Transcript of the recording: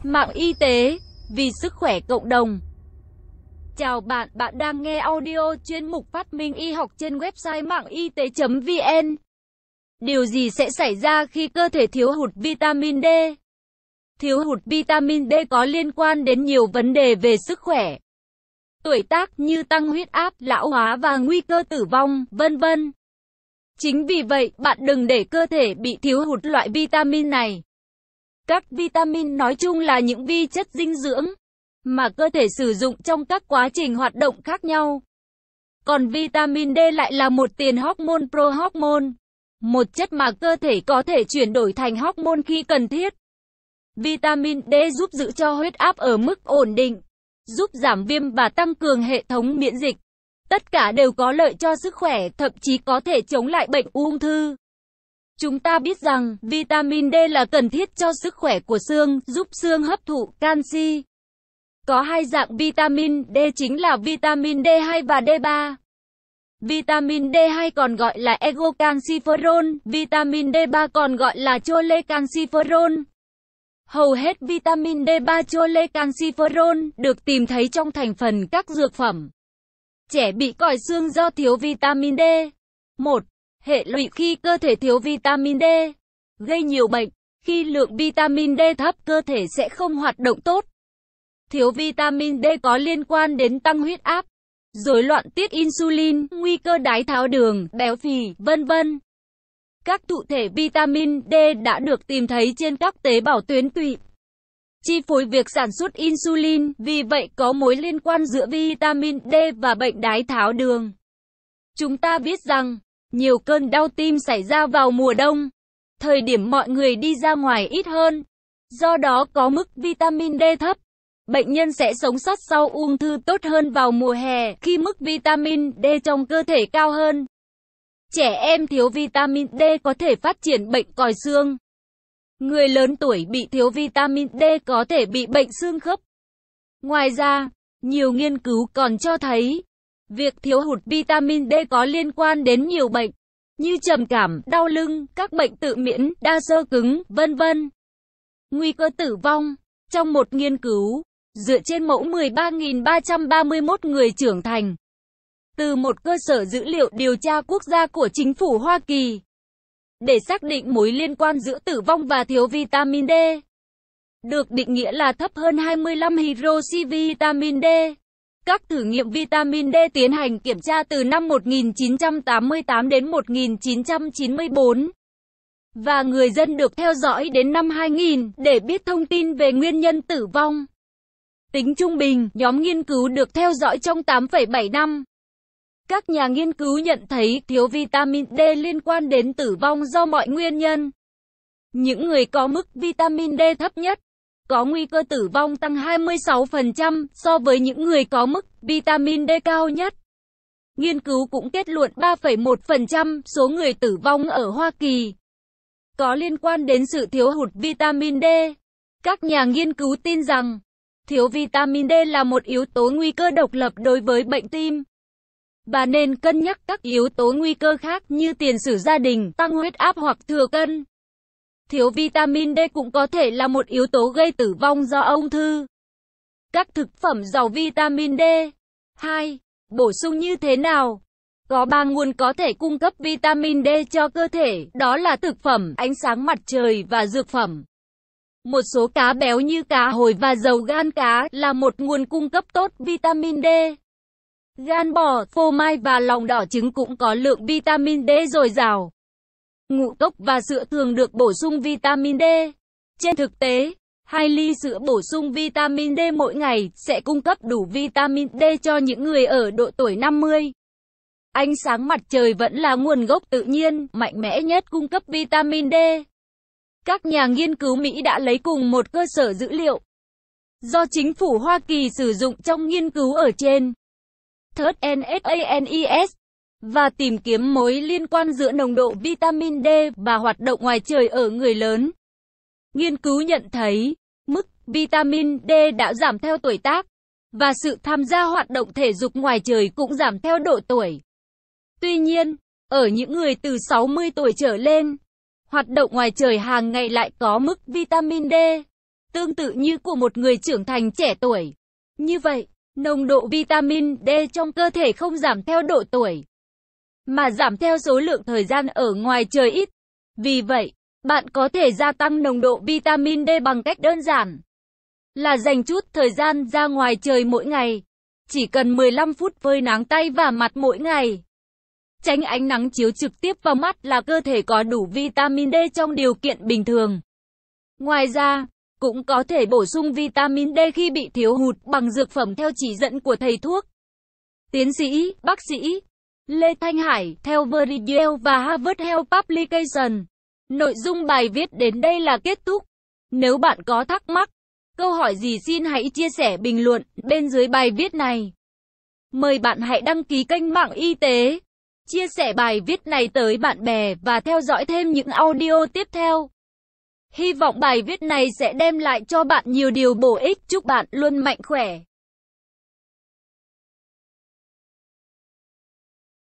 Mạng y tế, vì sức khỏe cộng đồng. Chào bạn, bạn đang nghe audio chuyên mục Phát minh y học trên website mạng y tế.vn. Điều gì sẽ xảy ra khi cơ thể thiếu hụt vitamin D? Thiếu hụt vitamin D có liên quan đến nhiều vấn đề về sức khỏe. Tuổi tác như tăng huyết áp, lão hóa và nguy cơ tử vong, vân vân. Chính vì vậy, bạn đừng để cơ thể bị thiếu hụt loại vitamin này. Các vitamin nói chung là những vi chất dinh dưỡng mà cơ thể sử dụng trong các quá trình hoạt động khác nhau. Còn vitamin D lại là một tiền hormone prohormone, một chất mà cơ thể có thể chuyển đổi thành hormone khi cần thiết. Vitamin D giúp giữ cho huyết áp ở mức ổn định, giúp giảm viêm và tăng cường hệ thống miễn dịch. Tất cả đều có lợi cho sức khỏe, thậm chí có thể chống lại bệnh ung thư. Chúng ta biết rằng vitamin D là cần thiết cho sức khỏe của xương, giúp xương hấp thụ canxi. Có hai dạng vitamin D chính là vitamin D2 và D3. Vitamin D2 còn gọi là egocalciferol, vitamin D3 còn gọi là cholecalciferol. Hầu hết vitamin D3 cholecalciferol được tìm thấy trong thành phần các dược phẩm. Trẻ bị còi xương do thiếu vitamin D. 1. Hệ lụy khi cơ thể thiếu vitamin D. Gây nhiều bệnh. Khi lượng vitamin D thấp, cơ thể sẽ không hoạt động tốt. Thiếu vitamin D có liên quan đến tăng huyết áp, rối loạn tiết insulin, nguy cơ đái tháo đường, béo phì, vân vân. Các thụ thể vitamin D đã được tìm thấy trên các tế bào tuyến tụy, chi phối việc sản xuất insulin, vì vậy có mối liên quan giữa vitamin D và bệnh đái tháo đường. Chúng ta biết rằng, nhiều cơn đau tim xảy ra vào mùa đông, thời điểm mọi người đi ra ngoài ít hơn. Do đó có mức vitamin D thấp, bệnh nhân sẽ sống sót sau ung thư tốt hơn vào mùa hè khi mức vitamin D trong cơ thể cao hơn. Trẻ em thiếu vitamin D có thể phát triển bệnh còi xương. Người lớn tuổi bị thiếu vitamin D có thể bị bệnh xương khớp. Ngoài ra, nhiều nghiên cứu còn cho thấy, việc thiếu hụt vitamin D có liên quan đến nhiều bệnh, như trầm cảm, đau lưng, các bệnh tự miễn, đa xơ cứng, vân vân. Nguy cơ tử vong. Trong một nghiên cứu, dựa trên mẫu 13.331 người trưởng thành, từ một cơ sở dữ liệu điều tra quốc gia của chính phủ Hoa Kỳ, để xác định mối liên quan giữa tử vong và thiếu vitamin D, được định nghĩa là thấp hơn 25 hydroxy vitamin D. Các thử nghiệm vitamin D tiến hành kiểm tra từ năm 1988 đến 1994. Và người dân được theo dõi đến năm 2000 để biết thông tin về nguyên nhân tử vong. Tính trung bình, nhóm nghiên cứu được theo dõi trong 8,7 năm. Các nhà nghiên cứu nhận thấy thiếu vitamin D liên quan đến tử vong do mọi nguyên nhân. Những người có mức vitamin D thấp nhất có nguy cơ tử vong tăng 26% so với những người có mức vitamin D cao nhất. Nghiên cứu cũng kết luận 3,1% số người tử vong ở Hoa Kỳ có liên quan đến sự thiếu hụt vitamin D. Các nhà nghiên cứu tin rằng, thiếu vitamin D là một yếu tố nguy cơ độc lập đối với bệnh tim, và nên cân nhắc các yếu tố nguy cơ khác như tiền sử gia đình, tăng huyết áp hoặc thừa cân. Thiếu vitamin D cũng có thể là một yếu tố gây tử vong do ung thư. Các thực phẩm giàu vitamin D. 2. Bổ sung như thế nào? Có 3 nguồn có thể cung cấp vitamin D cho cơ thể, đó là thực phẩm, ánh sáng mặt trời và dược phẩm. Một số cá béo như cá hồi và dầu gan cá là một nguồn cung cấp tốt vitamin D. Gan bò, phô mai và lòng đỏ trứng cũng có lượng vitamin D dồi dào. Ngũ cốc và sữa thường được bổ sung vitamin D. Trên thực tế, 2 ly sữa bổ sung vitamin D mỗi ngày sẽ cung cấp đủ vitamin D cho những người ở độ tuổi 50. Ánh sáng mặt trời vẫn là nguồn gốc tự nhiên, mạnh mẽ nhất cung cấp vitamin D. Các nhà nghiên cứu Mỹ đã lấy cùng một cơ sở dữ liệu do chính phủ Hoa Kỳ sử dụng trong nghiên cứu ở trên NSANES và tìm kiếm mối liên quan giữa nồng độ vitamin D và hoạt động ngoài trời ở người lớn. Nghiên cứu nhận thấy, mức vitamin D đã giảm theo tuổi tác, và sự tham gia hoạt động thể dục ngoài trời cũng giảm theo độ tuổi. Tuy nhiên, ở những người từ 60 tuổi trở lên, hoạt động ngoài trời hàng ngày lại có mức vitamin D tương tự như của một người trưởng thành trẻ tuổi. Như vậy, nồng độ vitamin D trong cơ thể không giảm theo độ tuổi, mà giảm theo số lượng thời gian ở ngoài trời ít. Vì vậy, bạn có thể gia tăng nồng độ vitamin D bằng cách đơn giản là dành chút thời gian ra ngoài trời mỗi ngày. Chỉ cần 15 phút phơi nắng tay và mặt mỗi ngày. Tránh ánh nắng chiếu trực tiếp vào mắt là cơ thể có đủ vitamin D trong điều kiện bình thường. Ngoài ra, cũng có thể bổ sung vitamin D khi bị thiếu hụt bằng dược phẩm theo chỉ dẫn của thầy thuốc. Tiến sĩ, bác sĩ Lê Thanh Hải, theo Verigel và Harvard Health Publication. Nội dung bài viết đến đây là kết thúc. Nếu bạn có thắc mắc, câu hỏi gì xin hãy chia sẻ bình luận bên dưới bài viết này. Mời bạn hãy đăng ký kênh Mạng Y tế, chia sẻ bài viết này tới bạn bè và theo dõi thêm những audio tiếp theo. Hy vọng bài viết này sẽ đem lại cho bạn nhiều điều bổ ích. Chúc bạn luôn mạnh khỏe.